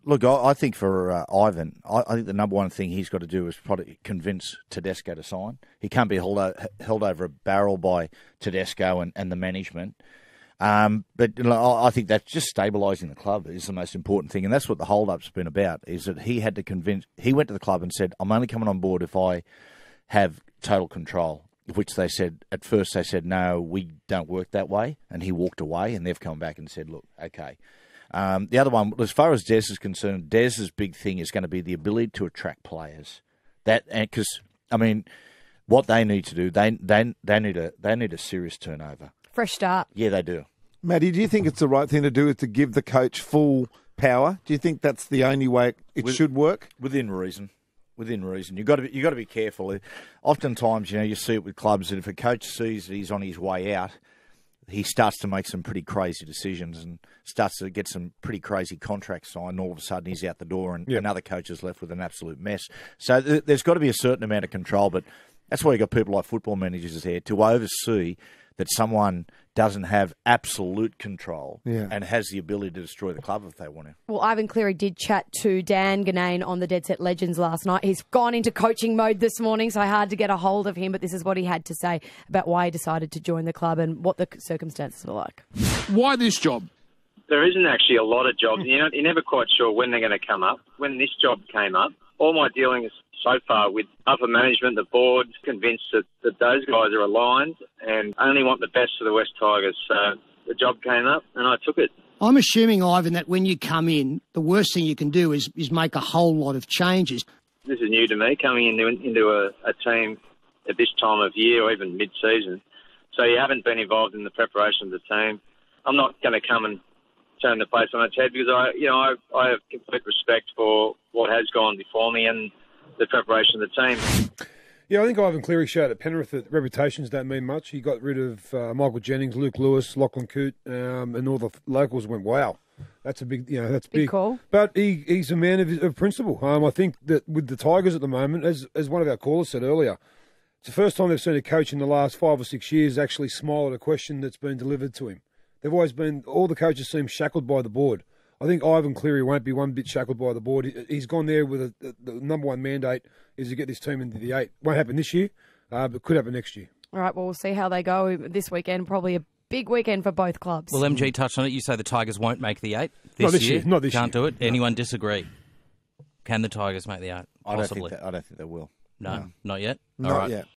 Look, I think for Ivan, I think the number one thing he's got to do is probably convince Tedesco to sign. He can't be held over a barrel by Tedesco and the management. But I think that's just stabilising the club is the most important thing, and that's what the hold-up's been about, is that he had to convince... He went to the club and said, I'm only coming on board if I have total control, which they said, at first they said, no, we don't work that way, and he walked away, and they've come back and said, look, okay. The other one, as far as Des is concerned, Des's big thing is going to be the ability to attract players. Because, I mean, what they need to do, they need a serious turnover. Fresh start. Yeah, they do. Matty, do you think it's the right thing to do is to give the coach full power? Do you think that's the only way it should work? Within reason. Within reason. You've got to be careful. Oftentimes, you see it with clubs that if a coach sees that he's on his way out, he starts to make some pretty crazy decisions and starts to get some pretty crazy contracts signed. All of a sudden, he's out the door and another coach is left with an absolute mess. So there's got to be a certain amount of control, but that's why you've got people like football managers there to oversee that someone doesn't have absolute control and has the ability to destroy the club if they want to. Well, Ivan Cleary did chat to Dan Ganane on the Dead Set Legends last night. He's gone into coaching mode this morning, so hard to get a hold of him, but this is what he had to say about why he decided to join the club and what the circumstances were like. Why this job? There isn't actually a lot of jobs. You're never quite sure when they're going to come up. When this job came up, all my dealings so far with upper management, the board, convinced that those guys are aligned and only want the best for the West Tigers. So the job came up and I took it. I'm assuming, Ivan, that when you come in, the worst thing you can do is make a whole lot of changes. This is new to me, coming into a team at this time of year or even mid-season. So you haven't been involved in the preparation of the team. I'm not going to come and turn the place on its head because I have complete respect for what has gone before me and the preparation of the team. Yeah, I think Ivan Cleary showed at Penrith that reputations don't mean much. He got rid of Michael Jennings, Luke Lewis, Lachlan Coote, and all the locals went, wow, that's a big, that's big. Call. But he's a man of principle. I think that with the Tigers at the moment, as one of our callers said earlier, it's the first time they've seen a coach in the last 5 or 6 years actually smile at a question that's been delivered to him. They've always been, all the coaches seem shackled by the board. I think Ivan Cleary won't be one bit shackled by the board. He's gone there with the number one mandate is to get this team into the 8. Won't happen this year, but could happen next year. All right, well, we'll see how they go this weekend. Probably a big weekend for both clubs. Well, MG touched on it. You say the Tigers won't make the 8 this year. Not this year. Can't do it. Anyone disagree? Can the Tigers make the 8? Possibly. I don't think they will. No, not yet? Not yet.